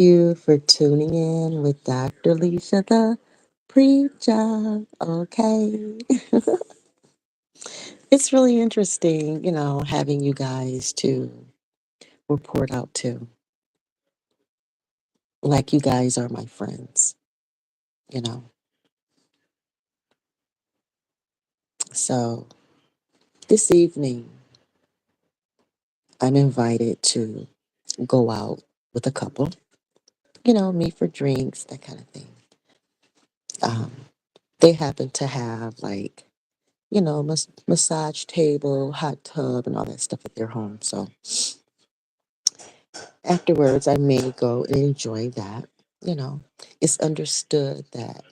You for tuning in with Dr. Leisha, the Preacha-OK. It's really interesting, having you guys to report out to. Like you guys are my friends, you know. So this evening, I'm invited to go out with a couple, meet for drinks, that kind of thing. Um, they happen to have like, massage table, hot tub, and all that stuff at their home. So afterwards, I may go and enjoy that. You know, it's understood that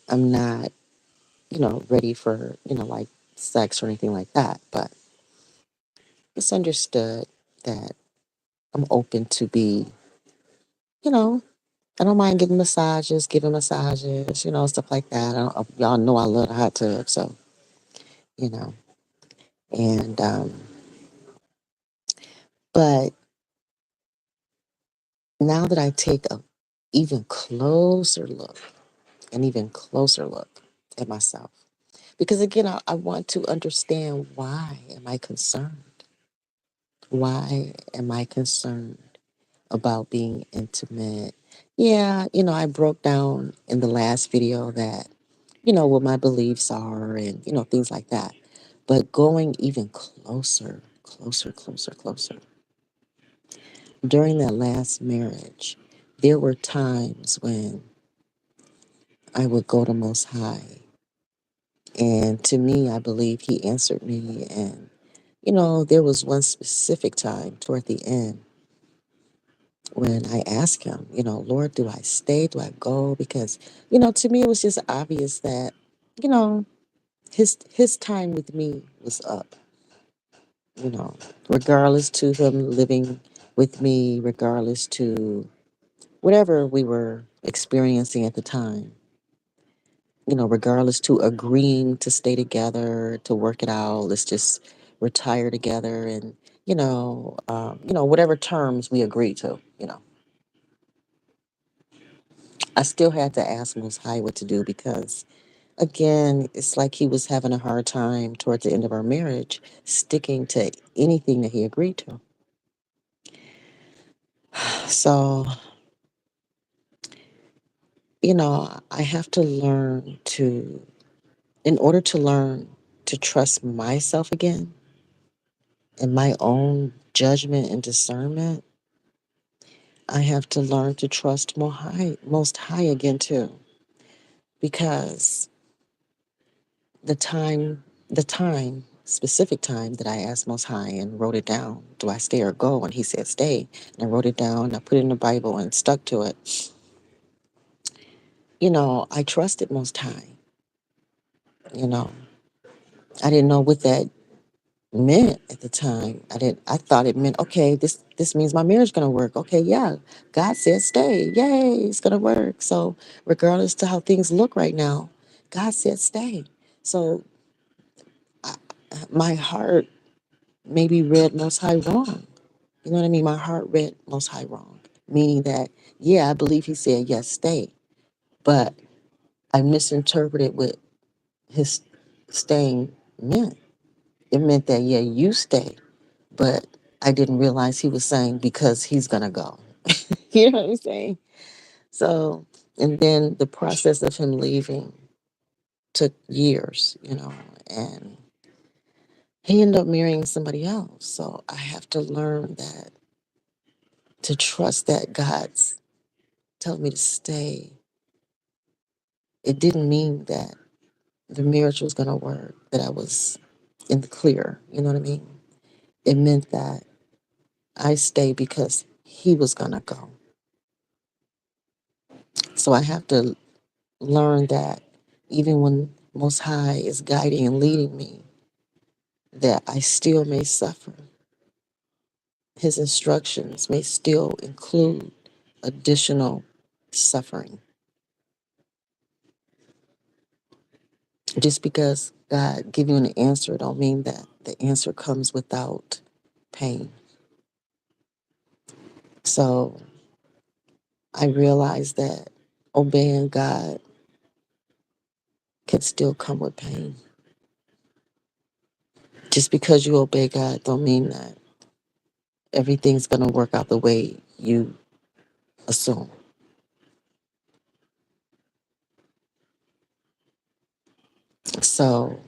I'm not, ready for, like sex or anything like that. But it's understood that I'm open to be, you know, I don't mind getting massages, giving massages, stuff like that. Y'all know I love the hot tub. So, you know, and, but now that I take a even closer look, an even closer look at myself, because again, I want to understand, why am I concerned? Why am I concerned about being intimate? Yeah, I broke down in the last video that, what my beliefs are and, things like that. But going even closer, closer, closer, closer. During that last marriage, there were times when I would go to Most High. And to me, I believe He answered me. And there was one specific time toward the end when I asked Him, Lord, do I stay? Do I go? Because, to me, it was just obvious that, you know, his time with me was up, you know, regardless to Him living with me, regardless to whatever we were experiencing at the time, regardless to agreeing to stay together, to work it out, let's just retire together and, whatever terms we agreed to, I still had to ask Most High what to do because, again, it's like He was having a hard time towards the end of our marriage sticking to anything that He agreed to. So, I have to learn to, in order to learn to trust myself again and my own judgment and discernment, I have to learn to trust Most High again too, because specific time that I asked Most High and wrote it down, do I stay or go? And He said stay, and I wrote it down. I put it in the Bible and stuck to it. I trusted Most High. You know, I didn't know what that meant at the time. I thought it meant, okay, this means my marriage is gonna work. Okay, yeah. God said stay. Yay, it's gonna work. So regardless to how things look right now, God said stay. So I, my heart maybe read Most High wrong. You know what I mean? My heart read Most High wrong. Meaning that, yeah, I believe He said yes, stay. But I misinterpreted what His staying meant. It meant that, yeah, you stay. But I didn't realize He was saying because He's going to go. You know what I'm saying? So, and then the process of Him leaving took years, and He ended up marrying somebody else. So I have to learn that, to trust that God's telling me to stay. It didn't mean that the marriage was going to work, that I was in the clear. You know what I mean? It meant that I stayed because He was going to go. So I have to learn that even when Most High is guiding and leading me, that I still may suffer. His instructions may still include additional suffering. Just because God give you an answer don't mean that the answer comes without pain. So I realized that obeying God can still come with pain. Just because you obey God don't mean that everything's going to work out the way you assume. So,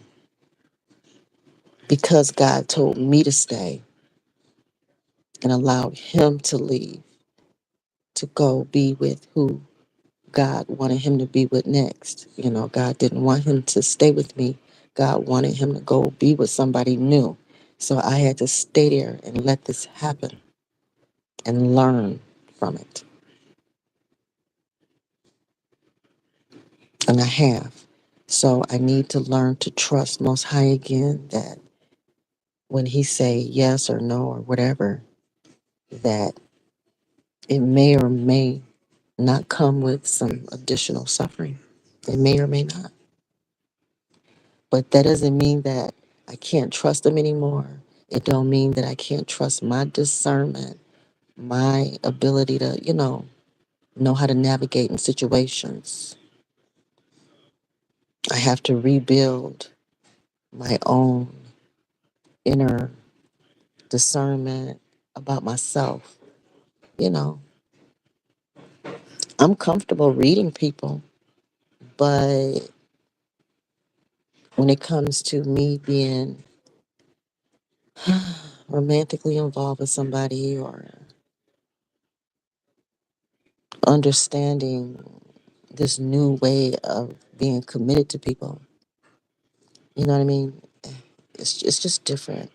because God told me to stay and allowed him to leave to go be with who God wanted him to be with next. God didn't want him to stay with me. God wanted him to go be with somebody new. So I had to stay there and let this happen and learn from it. And I have. So I need to learn to trust Most High again, that when he say yes or no or whatever, that it may or may not come with some additional suffering. It may or may not. But that doesn't mean that I can't trust him anymore. It don't mean that I can't trust my discernment, my ability to, know how to navigate in situations. I have to rebuild my own inner discernment about myself. You know, I'm comfortable reading people, but when it comes to me being romantically involved with somebody or understanding this new way of being committed to people, you know what I mean? It's just different,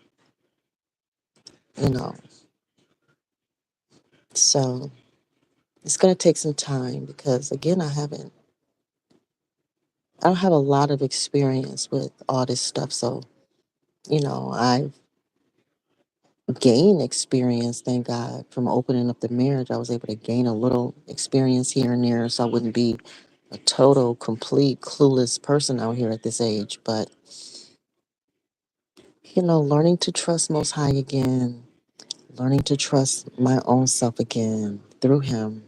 you know. So it's gonna take some time because again, I don't have a lot of experience with all this stuff. So, I've gained experience, thank God, from opening up the marriage. I was able to gain a little experience here and there so I wouldn't be a total, complete, clueless person out here at this age. But, learning to trust Most High again, learning to trust my own self again through Him,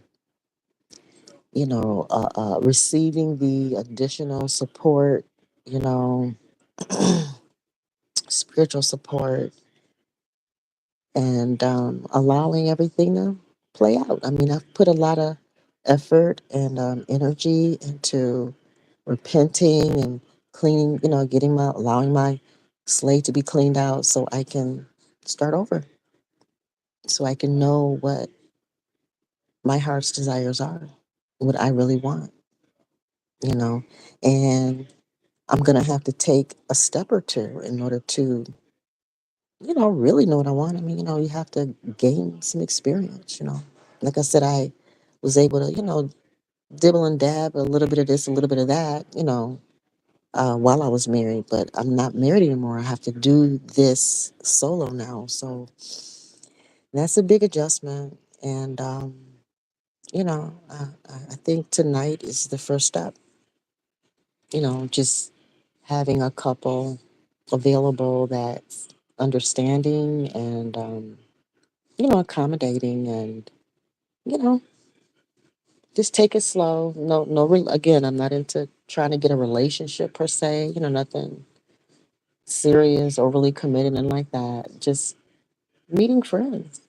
receiving the additional support, you know, spiritual support, and allowing everything to play out. I mean, I've put a lot of effort and energy into repenting and cleaning, allowing my slate to be cleaned out so I can start over, so I can know what my heart's desires are, what I really want, you know, and I'm going to have to take a step or two in order to, really know what I want. I mean, you have to gain some experience. Like I said, I was able to, dibble and dab a little bit of this, a little bit of that, while I was married, but I'm not married anymore. I have to do this solo now. So that's a big adjustment. And, I think tonight is the first step, just having a couple available that's understanding and, accommodating and, you know, just take it slow. No, no, again, I'm not into trying to get a relationship per se, nothing serious, overly committed, and like that. Just meeting friends,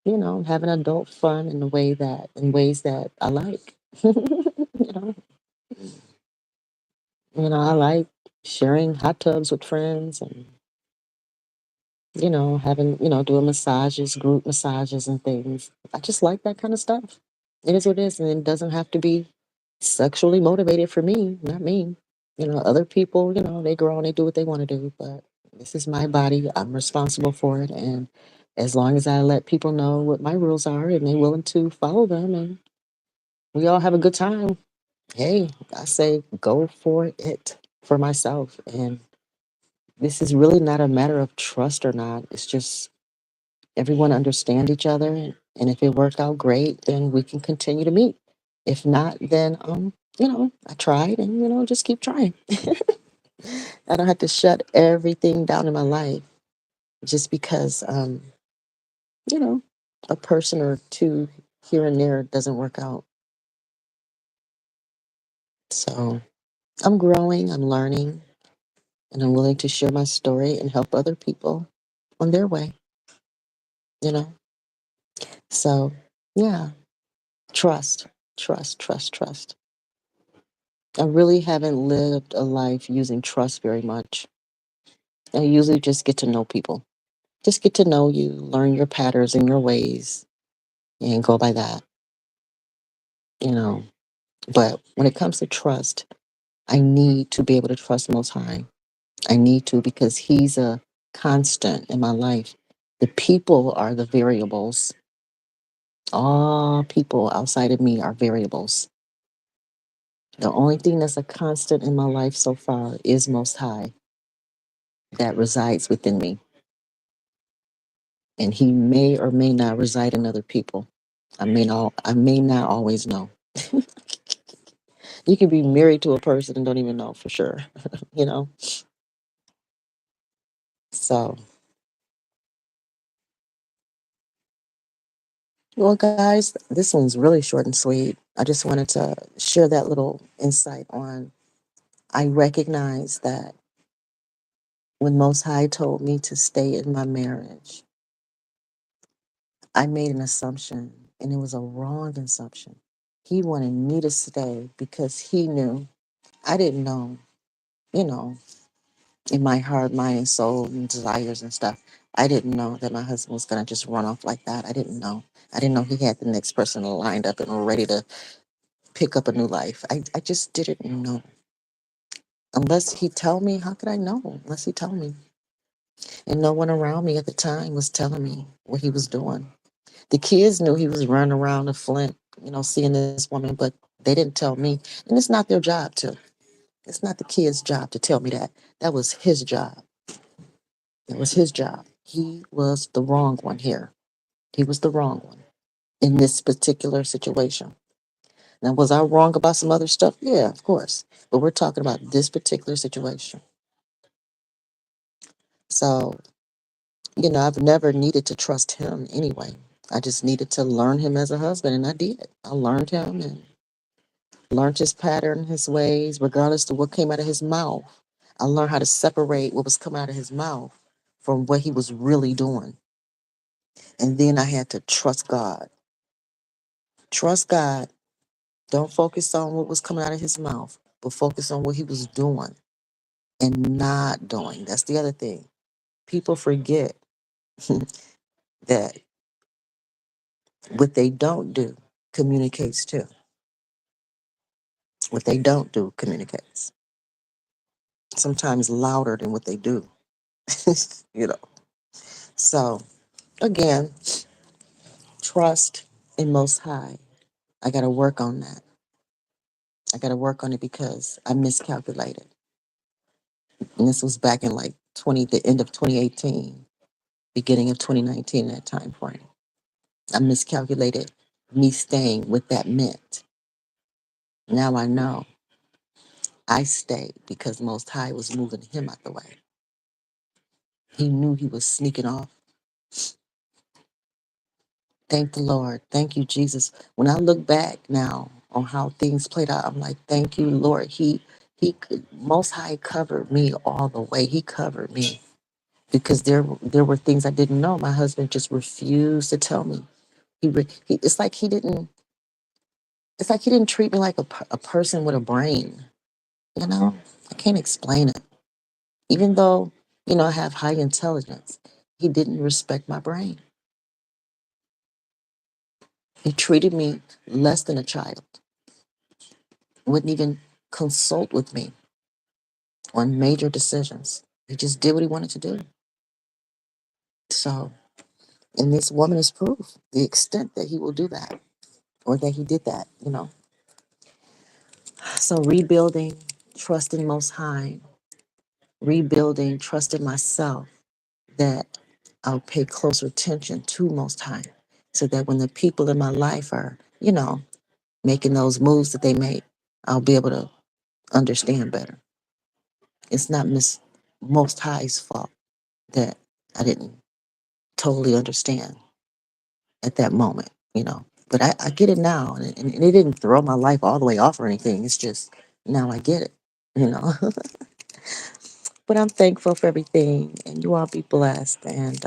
having adult fun in ways that I like. know, I like sharing hot tubs with friends and, having, doing massages, group massages and things. I just like that kind of stuff. It is what it is, and it doesn't have to be sexually motivated for me, not me. Other people, they grow and they do what they want to do, but this is my body. I'm responsible for it. And as long as I let people know what my rules are and they're willing to follow them and we all have a good time, hey, I say go for it for myself. And this is really not a matter of trust or not. It's just everyone understand each other. And if it worked out great, then we can continue to meet. If not, then, I tried and, just keep trying. I don't have to shut everything down in my life just because, you know, a person or two here and there doesn't work out. So I'm growing, I'm learning, and I'm willing to share my story and help other people on their way, you know? So, yeah, trust, trust. I really haven't lived a life using trust very much. I usually just get to know people, just get to know you, learn your patterns and your ways, and go by that, you know? But when it comes to trust, I need to be able to trust Most High. I need to because He's a constant in my life. The people are the variables. All people outside of me are variables. The only thing that's a constant in my life so far is Most High that resides within me. And He may or may not reside in other people. I may not always know. You can be married to a person and don't even know for sure, you know? So, well, guys, this one's really short and sweet. I just wanted to share that little insight on. I recognize that when Most High told me to stay in my marriage, I made an assumption, and it was a wrong assumption. He wanted me to stay because He knew. I didn't know, you know, in my heart, mind, and soul, and desires and stuff. I didn't know that my husband was going to just run off like that. I didn't know. I didn't know he had the next person lined up and ready to pick up a new life. I just didn't know. Unless he tell me, how could I know? Unless he told me. And no one around me at the time was telling me what he was doing. The kids knew he was running around the Flint, seeing this woman, but they didn't tell me. And it's not their job to. It's not the kids' job to tell me that. That was his job. It was his job. He was the wrong one here. He was the wrong one in this particular situation. Now, was I wrong about some other stuff? Yeah, of course. But we're talking about this particular situation. So, I've never needed to trust him anyway. I just needed to learn him as a husband, and I did. I learned him and learned his pattern, his ways, regardless of what came out of his mouth. I learned how to separate what was coming out of his mouth from what he was really doing. And then I had to trust God. Trust God. Don't focus on what was coming out of his mouth, but focus on what he was doing and not doing. That's the other thing. People forget that what they don't do communicates too. What they don't do communicates. Sometimes louder than what they do. you know. So again, trust in Most High. I got to work on that. I got to work on it because I miscalculated. And this was back in like the end of 2018, beginning of 2019, that time frame. I miscalculated me staying what that meant. Now I know I stayed because Most High was moving him out the way. He knew he was sneaking off. Thank the Lord. Thank you, Jesus. When I look back now on how things played out, I'm like, thank you, Lord. He could, Most High covered me all the way. He covered me because there were things I didn't know. My husband just refused to tell me. It's like he didn't. It's like he didn't treat me like a person with a brain. I can't explain it. Even though I have high intelligence, he didn't respect my brain. He treated me less than a child. Wouldn't even consult with me on major decisions. He just did what he wanted to do. So, and this woman is proof the extent that he will do that or that he did that. So, rebuilding trust in Most High, rebuilding trust in myself that I'll pay closer attention to Most High so that when the people in my life are, making those moves that they make, I'll be able to understand better. It's not Most High's fault that I didn't totally understand at that moment. But I get it now, and it didn't throw my life all the way off or anything. It's just now I get it, you know. But I'm thankful for everything, and you all be blessed. And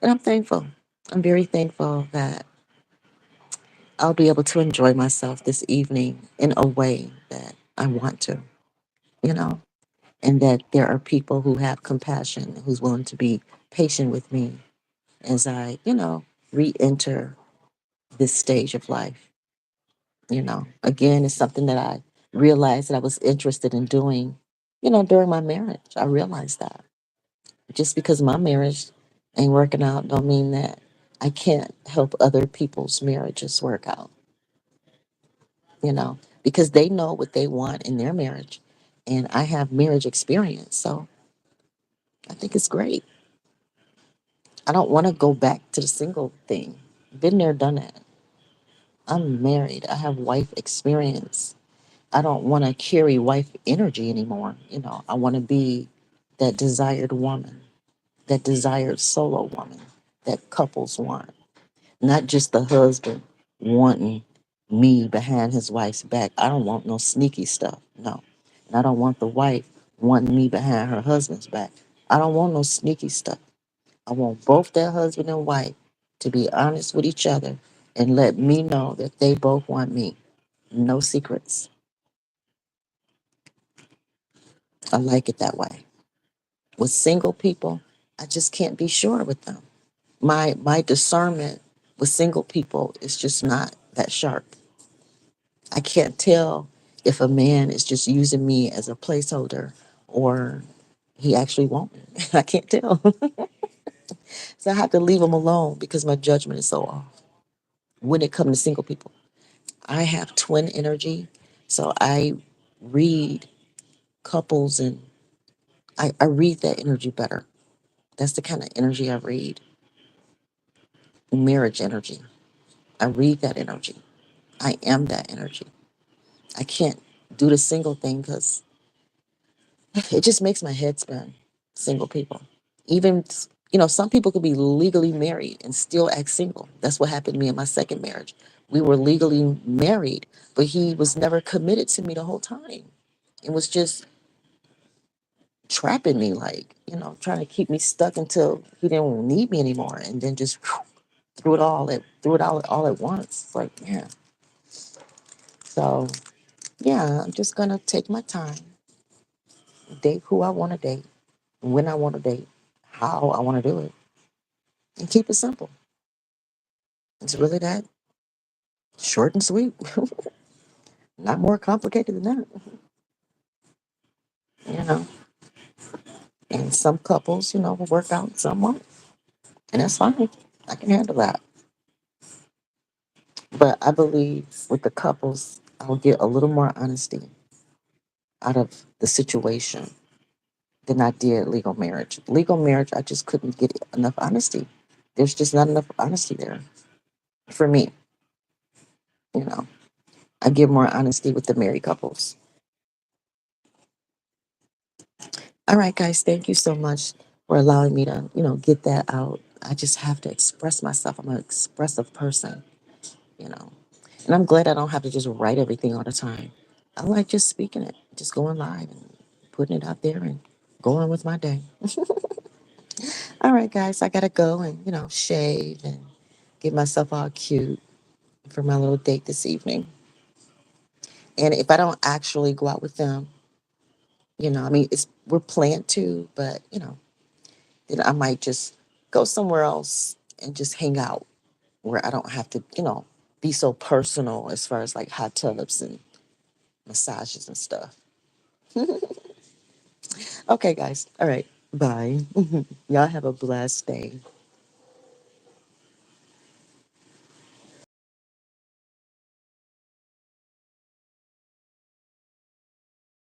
I'm thankful. I'm very thankful that I'll be able to enjoy myself this evening in a way that I want to, you know, and that there are people who have compassion, who's willing to be patient with me as I, re enter this stage of life. Again, it's something that I realized that I was interested in doing, during my marriage. I realized that just because my marriage ain't working out don't mean that I can't help other people's marriages work out, because they know what they want in their marriage. And I have marriage experience. So I think it's great. I don't want to go back to the single thing. Been there, done that. I'm married. I have wife experience. I don't want to carry wife energy anymore. I want to be that desired woman, that desired solo woman that couples want. Not just the husband wanting me behind his wife's back. I don't want no sneaky stuff. No. And I don't want the wife wanting me behind her husband's back. I don't want no sneaky stuff. I want both that husband and wife to be honest with each other and let me know that they both want me. No secrets. I like it that way. With single people, I just can't be sure with them. My discernment with single people is just not that sharp. I can't tell if a man is just using me as a placeholder or he actually won't me. I can't tell. So I have to leave him alone because my judgment is so off when it comes to single people. I have twin energy, so I read couples and I read that energy better. That's the kind of energy I read. Marriage energy. I read that energy. I am that energy. I can't do the single thing because it just makes my head spin. Single people. Even, some people could be legally married and still act single. That's what happened to me in my second marriage. We were legally married, but he was never committed to me the whole time. It was just trapping me, like, trying to keep me stuck until he didn't need me anymore. And then just threw it all at once. It's like, yeah. So yeah, I'm just gonna take my time, date who I want to date, when I want to date, how I want to do it, and keep it simple. It's really that short and sweet. Not more complicated than that, you know. And some couples, will work out, some won't, and that's fine. I can handle that. But I believe with the couples, I'll get a little more honesty out of the situation than I did legal marriage. Legal marriage, I just couldn't get enough honesty. There's just not enough honesty there for me. You know, I give more honesty with the married couples. All right, guys, thank you so much for allowing me to, get that out. I just have to express myself. I'm an expressive person, you know, and I'm glad I don't have to just write everything all the time. I like just speaking it, just going live and putting it out there and going with my day. All right, guys, I gotta go and, shave and get myself all cute for my little date this evening. And if I don't actually go out with them, I mean, we're planned to, but then I might just go somewhere else and just hang out where I don't have to, be so personal as far as like hot tubs and massages and stuff. Okay, guys. All right. Bye. Y'all have a blessed day.